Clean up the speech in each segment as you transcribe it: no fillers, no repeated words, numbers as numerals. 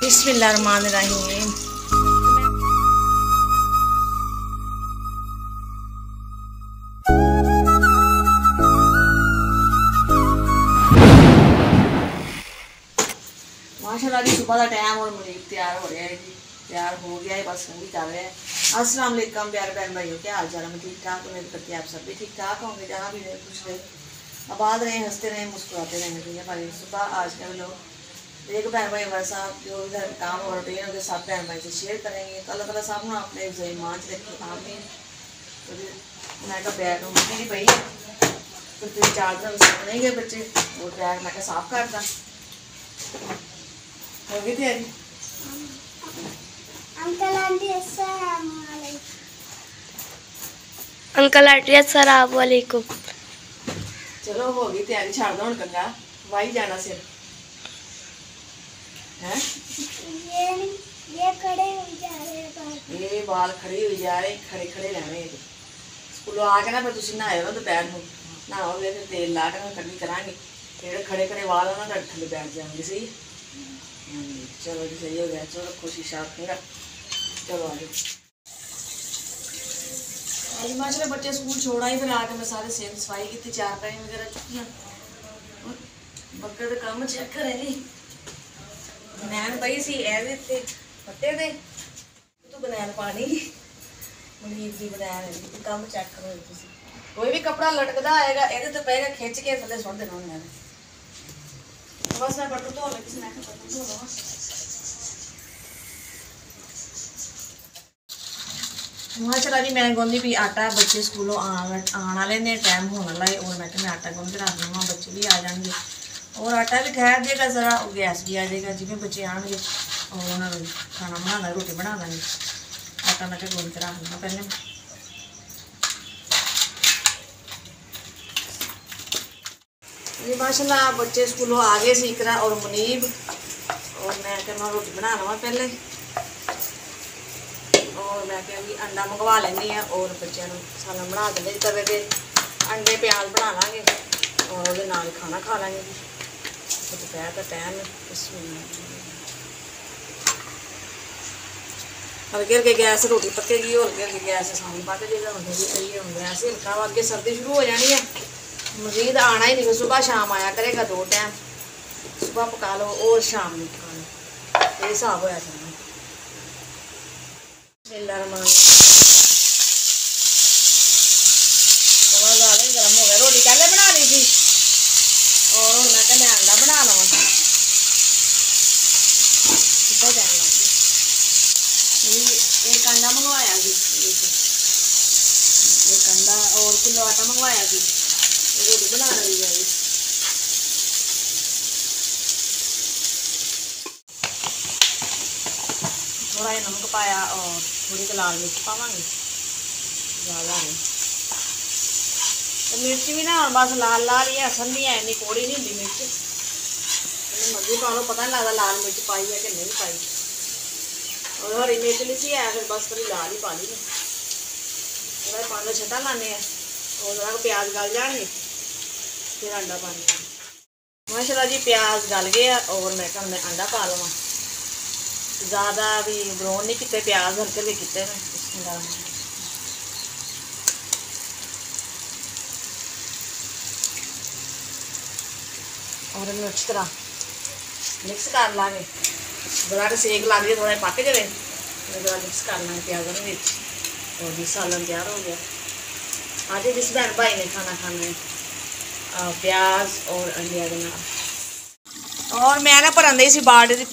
बिस्मिल्लाहिर्रहमानिर्रहीम। माशाल्लाह जी सुबह का टाइम और मुनीब तैयार हो रहा है जी, तैयार हो गया है, बस वही कर रहे हैं। अस्सलाम वालेकुम प्यारे बहन भाइयों, क्या हाल चाल है? मैं ठीक ठाक, उम्मीद करती आप सब भी ठीक ठाक होंगे, जहाँ भी रहे खुश रहे, आबाद रहे, हंसते रहे, मुस्कुराते रहें। भैया भाई सुबह आज के लोग एक बहन भाई हमारे साथ जो इधर काम और रूटीन होंगे सब बहन भाई से शेयर करेंगे। तो अल्लाह ताला सब ना अपने ईमान च रखे, आमीन। तो मैं क्या बैग मेरी भाई तो 3-4 दिन सुनेंगे बच्चे और बैग मैं साफ करता हो गई तैयारी। अंकल आंटी अस्सलाम वालेकुम। अंकल आंटी अस्सलाम वालेकुम। चलो हो गई तैयारी, छाड़ दो कंगा वाही जाना सिर है। ये खड़े हो जा रहे हैं, ये बाल खड़े हो जा रहे, खड़े खड़े रहने। स्कूलों आके ना फिर तुम नहाओ दोपहर को, नहाओगे फिर तेल ला के कड़ी करांगे, फिर खड़े खड़े वाल ना थले बैठ जाएंगे। सही चलो जी, सही हो गया। चलो खुशी शाप मेरा। चलो आ जाओ। आज माशाल्लाह बच्चे स्कूल छोड़ा ही, फिर आके मैं सारे सेम सफाई की, चारपाई वगैरह चुकियां, बकर काम चेक करे ली बनैन पई सी ए फटे दे तू बनैन पानी मुनीब दी बनैन काम चेक करो। कोई भी कपड़ा लटकदा आएगा ये तो पेगा खिंच के थले सुट देना उन्हें। बस मैं बर्तन धो लगी, मैं बर्तन धो लवा। माशाल्लाह जी मैं गूंदी भी आटा, बच्चे स्कूलों आने वाले ने, टाइम होने वाला है और मैं आटा गूंद के रख लूँगा, बच्चे भी आ जाएंगे और आटा भी ठहर जाएगा ज़रा और गैस भी आ जाएगा। जिमें बच्चे आएंगे और उन्होंने खाना बना रोटी बना देंगे। आटा मैं गूंद के रख लूँगा पहले। जी माशाल्लाह बच्चे स्कूलों आ गए सी इकरा और मुनीब, और मैं कहना रोटी बना लवा पहले, और मैं क्या भी अंडा मंगवा लेनी है और बच्चों सालन बना देंगे तवे के अंडे प्याज बना लाँगे और वो नाल खाना खा लेंगे। दोपहर का टाइम हल्के हल्के गैस रोटी पकेगी और हल्के हल्के गैस सामने पक जाएगा। गैस हल्का अगे सर्दी शुरू हो जानी है, मजीद आना ही नहीं, सुबह शाम आया करेगा, 2 टाइम सुबह पका लो और शाम में पका लो, ये हिसाब होया जाना। गर्म हो गया, रोटी पहले बना ली थी और मैं कहने अंडा बना लवा। कितना टाइम लग गया, एक अंडा मंगवाया जी, एक अंडा और किलो आटा मंगवाया जी, रोटी बना रही है। थोड़ा ही नमक पाया और थोड़ी तो लाल मिर्च पावांगे, ज़्यादा नहीं। तो मिर्च भी ना बस लाल लाल ही है, असल नहीं है, इन्नी कौड़ी नहीं होती मिर्च, मर्जी पा लो, पता नहीं लगता लाल मिर्च पाई है कि नहीं पाई। और हरी मिर्च नहीं सी है, फिर बस थोड़ी लाल ही पा ली ना। थोड़ा पानी छटा लाने और थोड़ा प्याज गल जाएंगे फिर अंडा पानी। माशाल्लाह जी प्याज गल गया और मैं क्या मैं अंडा पा लवा। ज़्यादा भी ब्राउन नहीं किए प्याज, हल्के भी किए मैं और इन्हें अच्छी तरह मिक्स कर लाँगे। जरा सेक लग जाए थोड़ा पक जाए, जरा मिक्स कर लेंगे प्याजों में और जी सालन तैयार हो गया। आज जिस बहन भाई ने खाना खाना है प्याज और अंडे के नाल। और मैं ना भरन दी सी बाल्टी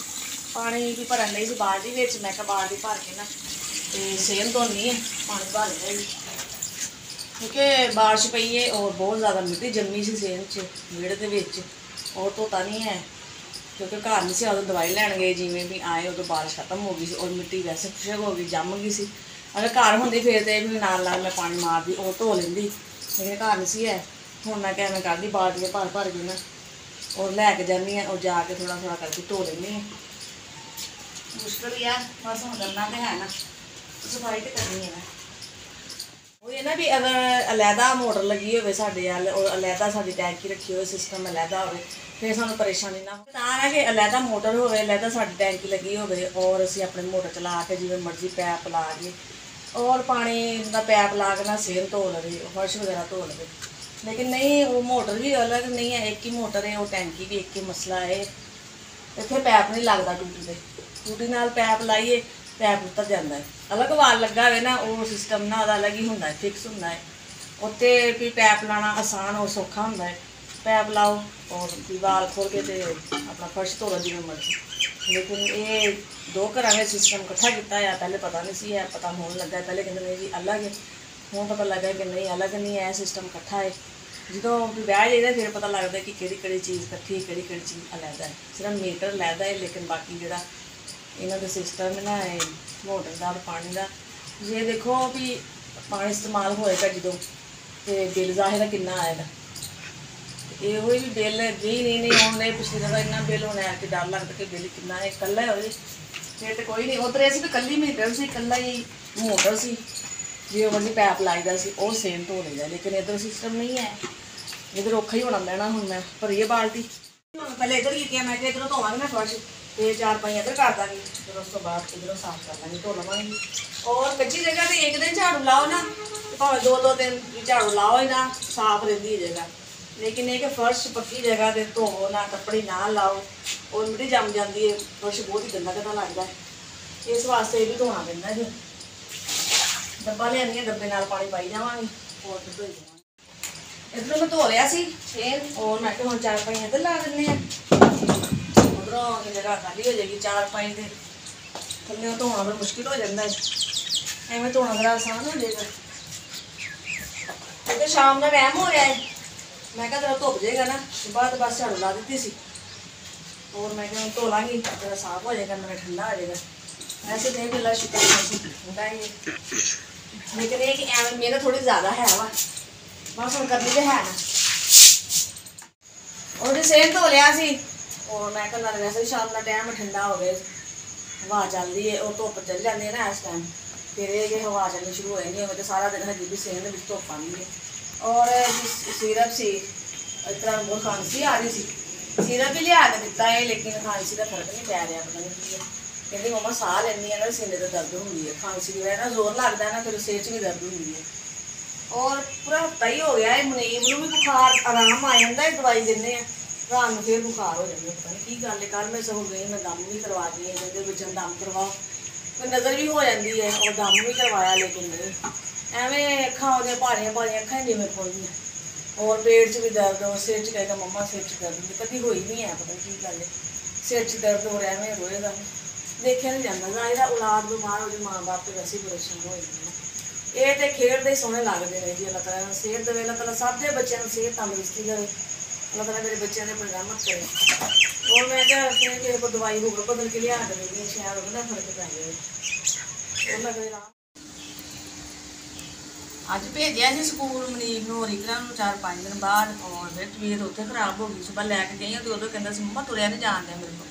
पानी भी भरन दी सी बाल्टी में, मैं बाल्टी भर के ना तो सेम धोनी है, पानी भर लिया क्योंकि बारिश पई है और बहुत ज़्यादा मिट्टी जमी सी सेम च विहड़े के और धोता नहीं है क्योंकि घर नहीं सी, उदों दवाई लैन गए, जिमें भी आए उदों बारिश खत्म हो गई सी और मिट्टी वैसे खुशक हो गई, जम गई सी। अगर घर होंगी फिर तो भी नाल मैं पानी मारती और धो लेंदी, लेकिन घर नहीं सी है। हुण मैं क्या मैं करदी बाल्टी भर भर के ना और लैके जानी है और जाके थोड़ा थोड़ा करके धो लेनी है। मुश्किल ही है, बस हम करना तो है ना, सफाई तो करनी है। वो ये ना भी अगर अलहदा मोटर लगी हो साढ़े अल और अलहदा साड़ी टैंकी रखी हो, सिस्टम अलहदा हो फिर सानू परेशानी ना हो। ਤਾਂ ਹੈ ਕਿ ਅਲੱਗਾ ਮੋਟਰ ਹੋਵੇ, ਅਲੱਗਾ ਸਾਡੀ ਟੈਂਕੀ ਲੱਗੀ ਹੋਵੇ ਔਰ ਅਸੀਂ ਆਪਣੇ ਮੋਟਰ ਚਲਾ ਕੇ ਜਿਵੇਂ ਮਰਜ਼ੀ ਪੈਪ ਲਾ ਕੇ ਔਰ ਪਾਣੀ ਦਾ ਪੈਪ ਲਾ ਕੇ ਨਾ ਸਿਰ ਧੋ ਲਵੇ, ਫਰਸ਼ ਵਗੈਰਾ ਧੋ ਲਵੇ। लेकिन नहीं, वो मोटर भी अलग नहीं है, एक ही मोटर है, वो टैंकी भी एक ही मसला है। इतने पैप नहीं लगता टूटी से, टूटी नाल पैप लाइए पैप उतर जाता है। अलग वाल लगा हुआ ना, वो सिस्टम ना अलग ही होंगे, फिक्स होंगे। उत्ते भी पैप लाना आसान और सौखा होंगे, पैप लाओ और वाल खोल के ते अपना फर्श धो लो जिवें मर्जी। लेकिन ये दो घर में सिस्टम इकट्ठा किया है, पहले पता नहीं सी है, पता होने लगा। पहले कहते नहीं जी अलग है, हूँ पता लगा कि नहीं अलग नहीं है, सिस्टम इकट्ठा है। जो भी बह जाइए फिर पता लगता है कि किहड़ी चीज़ इकट्ठी, किहड़ी चीज़ अलग है। सिर्फ मीटर अलग है, लेकिन बाकी जो इन्हों का सिस्टम है ना मोटर का पानी का, ये देखो भी पानी इस्तेमाल होएगा जो तो बिल जाहिर कितना आएगा। यो भी बिल भी नहीं आने, पिछली दफा इन्ना बिल होना है कि डर लगता कि बिल कितना है। कल्ला हो फिर तो कोई नहीं, उधर असी भी कल्ली मीटर से कल्ला ही मोटर से जो मर्जी पैप लाईदा सी वो सेम धो लईदा। लेकिन इधर सिस्टम नहीं है, इधर औखा ही होना पैना। हुण मैं भरीए बाल्टी, पहले इधर की मैं इधरों धोवांगी ना फर्श, तो 4 पाई इधर कर देंगे, फिर उस तो बाद इधरों साफ कर लेंगे, धो लवांगी। और कच्ची जगह तो एक दिन झाड़ू लाओ ना, भावें 2-2 दिन झाड़ू लाओ ही ना, साफ रहिंदी है जगह। लेकिन ये कि फर्श पक्की जगह से धोवो ना, कपड़े ना लाओ और मिट्टी जम जाती है, फर्श बहुत ही गंदा गंदा लगता है। इस वास्ते भी धोना पैंदा जी। डब्बा लिया, डब्बे नाल पानी पाई जावांगी और फिर धोई जावांगी। इधरों मैं धो लिया सी फिर, और मैं हुण 4 पाई इधर ला दिंदे आ, उधरों जगह खाली हो जाएगी। 4 पाई के थल्ले धोना फिर मुश्किल हो जाता है, एवं धोना बड़ा आसान हो जाएगा। तो शाम का टाइम हो रहा है, मैं क्या जरा धुप जाएगा ना, बाद बस झाड़ू ला दी सी और मैं क्या धो लाँगी, जरा साफ हो जाएगा, मेरा ठंडा हो जाएगा। ऐसे नहीं मिला शुक्र ठंडा ही, लेकिन ये कि एवं मेहनत थोड़ी ज़्यादा है वा, बस हम करनी तो है ना। और सेम धो लिया सी और मैं कल वैसे शाम का टाइम ठंडा हो गया, हवा चल रही है और धुप चल जाती है ना इस टाइम, फिर ये हवा चलनी शुरू हो जाती है, तो सारा दिन हजी भी सेम धुप आनी है। और सिरप सी इस तरह बहुत खांसी आ रही सी, सिरप भी लिया के दिता है, लेकिन खांसी का फर्क नहीं पै रहा, पता नहीं की है। कहती मम्मा साह लैनी है ना, सीने तो दर्द होंगी है, खांसी की वजह ना जोर लगता है ना, फिर सिर च भी दर्द होंगी है। और पूरा हफ्ता ही हो गया है, मुनीब नूं भी बुखार आराम आ जाता है, दवाई देने रात में फिर बुखार हो जाता है, पता नहीं की गल है। कल मैं सब गई, मैं दम भी करवा दी है, कहते बच्चों दम करवाओ, फिर नज़र भी हो जाती है और दम भी करवाया, लेकिन नहीं एवं अखा हो भारियां भारियां अखा जिवें खोलियां, और पेट च भी दर्द और सिर च कहेगा मम्मा सिर च दर्द, कभी हुई नहीं है, पता नहीं की गल है, सिर च दर्द हो रहा है, मैं रोएगा देखा नहीं जाता। जाहिर औलाद बीमार हो जाए, माँ बाप तो वैसे ही परेशान हो जाते हैं। ये तो खेलते ही सोहने लगते हैं जी। अल्लाह ताला सेहत देवे, अल्लाह ताला सब के बच्चों को सेहत तंदुरुस्ती देवे, अल्लाह ताला मेरे बच्चों के बरामद करे। और मैं क्या किसी को दवाई होकर बदल के लिया देनी, शायद उसका फर्क पै जाए। अज भेजा जी स्कूल मनीब नूं और इकरा नूं 4-5 दिन बाद, और फिर तबीयत उत्थे खराब हो गई। सुबह लैके गई तो उदों कहता मम्मा तुरिया नहीं जान दिया मेरे को।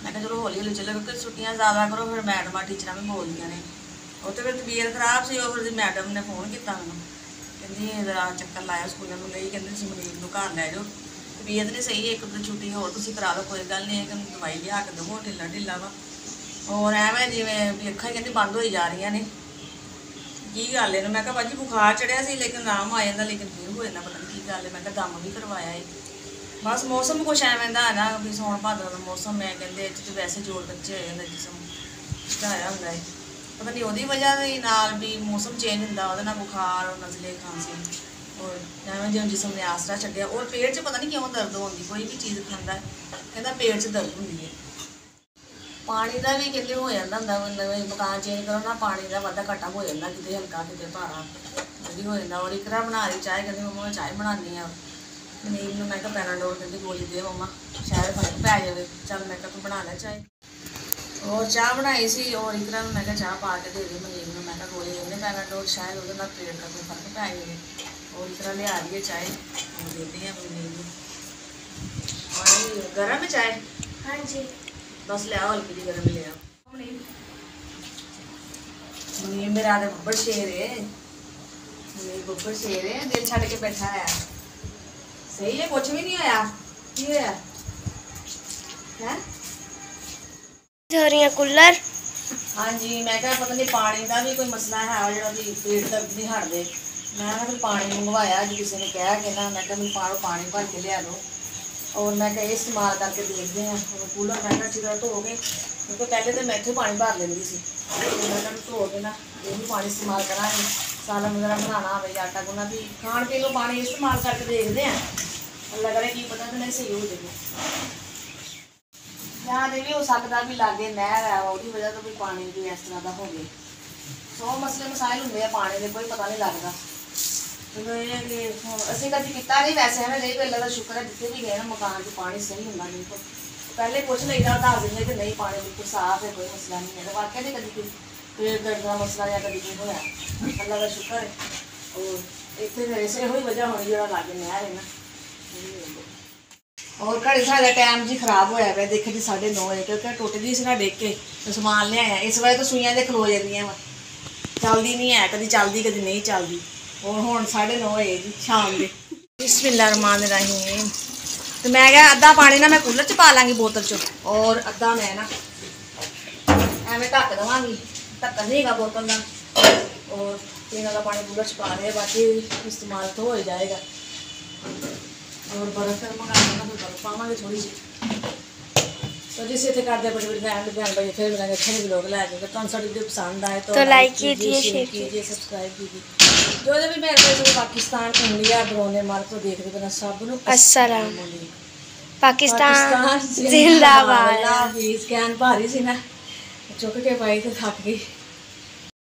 मैं कहा चलो हौली हौली चलो, क्योंकि छुट्टियां ज़्यादा करो फिर मैडम टीचर भी बोलदियां ने। उत्थे फिर तबीयत खराब सी, और फिर मैडम ने फोन किया मैं, कहती जरा चक्कर लाया स्कूलों में गई, कहते मनीब नूं घर लै जाओ, तबीयत नहीं सही, एक दिन छुट्टी होर तुसीं करा लो, कोई गल नहीं, एक दवाई लिया के दवो, ढिला ढिला वा। और एवं जिवें भी अखां कहती बंद हो जा रही ने, की गल है। मैं कहा भाजी बुखार चढ़िया सी, लेकिन आराम आ जाता, लेकिन फिर हो जाता, पता नहीं की गल है। मैं दम भी करवाया है, बस मौसम कुछ एवं का है ना भी सौण भादों का मौसम है, कहते वैसे जोड़ बच्चे हो जाता, जिसम चढ़ाया होंगे है, पता नहीं वही वजह नाल भी मौसम चेंज होंगे, वो बुखार और नज़ले खांसी, और एवं जो जिसम ने आसरा छड्डिया। और पेट च पता नहीं क्यों दर्द होती, कोई भी चीज़ खाता कहता पेट च दर्द होंगी है। पानी का भी कहते हो जाता होंगे, मकान चेंज करो ना, पानी का वाधा घाटा हो जाता, कितने हल्का कितने भारा भी हो जाता। और इकरा बना रही चाय, कहती मम्मा मैं चाय बनानी है। मनीब नूं मैं कहा पैराडोल कहती गोली दे मम्मा, शायद फर्क पै जाए। चल मैं कहा तू बना लै चाय, और चाह बनाई सी। और इकरा मैं कहा चाह पा के दे दी मनीब नूं, मैं कहा गोली देने पैराडोल, शायद वो पेट का कोई फर्क पै जाए। और इकरा लिया रही है चाय, देते हैं मनीब नूं। और गर्म है चाय? हाँ जी, बस ले आओ, हल्की जी गर्म ले आओ। मनीब मेरा आदे बब्बर शेर है, मनीब बब्बर शेर है, दिल छड़ के बैठा है। सही है, कुछ भी नहीं होया, की होया? है। हो रही है कूलर। हाँ जी, मैं क्या पता नहीं पानी का भी कोई मसला है जो भी पेट दर्द नहीं हटते। मैं फिर पानी मंगवाया जो किसी ने कहा कि ना, मैं मेरे पानी भर के लिया दो और मैं क्या इस्तेमाल करके देखते हैं। और कूलर मैं अच्छी तरह धो के, क्योंकि पहले तो मैं इतने पानी भर लेंदी सी, तो मैं धो के ना यही पानी इस्तेमाल करा। सालन वगैरह बनाना हो, आटा गुना भी खाण पीन को पानी इस्तेमाल करके देखते हैं। अल्लाह करे की पता तो नहीं सही हो जाए। यहाँ भी हो सकता भी लागे नहर है, वो वजह तो भी पानी भी इस तरह का हो गया। 100 मसले मसाइल होंगे पानी के, कोई पता नहीं लगता। तो असं कभी किया नहीं वैसे है ना, नहीं पहले का शुक्र है जितने भी गए ना मकान से पानी सही होंगे बिल्कुल। पहले पूछ लेगा दस देंगे कि नहीं पानी बिल्कुल साफ है, कोई मसला नहीं है। तो वाकई नहीं कभी पेट दर्द का मसला या कभी कुछ होया, अल्लाह का शुक्र है। और इतने मेरे से यही वजह होनी जो लागे नहर है ना। और घड़ी साढ़े टाइम जी खराब होया पे, देखे जी 9:30 बजे क्योंकि टुटदी सी ना डिग के, तो समान लिया इस वजह तो सुइयां दे खलो जांदियां वा, चलदी नहीं है, कभी चलदी कभी नहीं चलदी। और हुण 9:30 होए जी शाम के। बिस्मिल्लाहिर्रहमानिर्रहीम। तो मैं क्या अद्धा पानी ना मैं कूलर च पा लाँगी बोतल च, और अद्धा मैं ना एवं ढक देवांगी, ढक्कन नहीं है बोतल का। और पीने का पानी कूलर च पा रहे, बाकी इस्तेमाल तो हो जाएगा। और बर्फ फिर मंगा लेना, फिर बर्फ पावे थोड़ी सी। तो जिस इतने करते बड़ी बड़ी फैमिली बहन भाई, फिर मिलेंगे अच्छे भी लोग लाएंगे। तो साड़ी वीडियो पसंद आए तो लाइक कीजिए, शेयर कीजिए, सब्सक्राइब कीजिए। जो भी मेरे पाकिस्तान इंडिया ड्रोने मार्ग तो देखते बना सब अस्सलाम पाकिस्तान जिंदाबाद। कैन भारी सी ना चुक के पाई तो थक गई।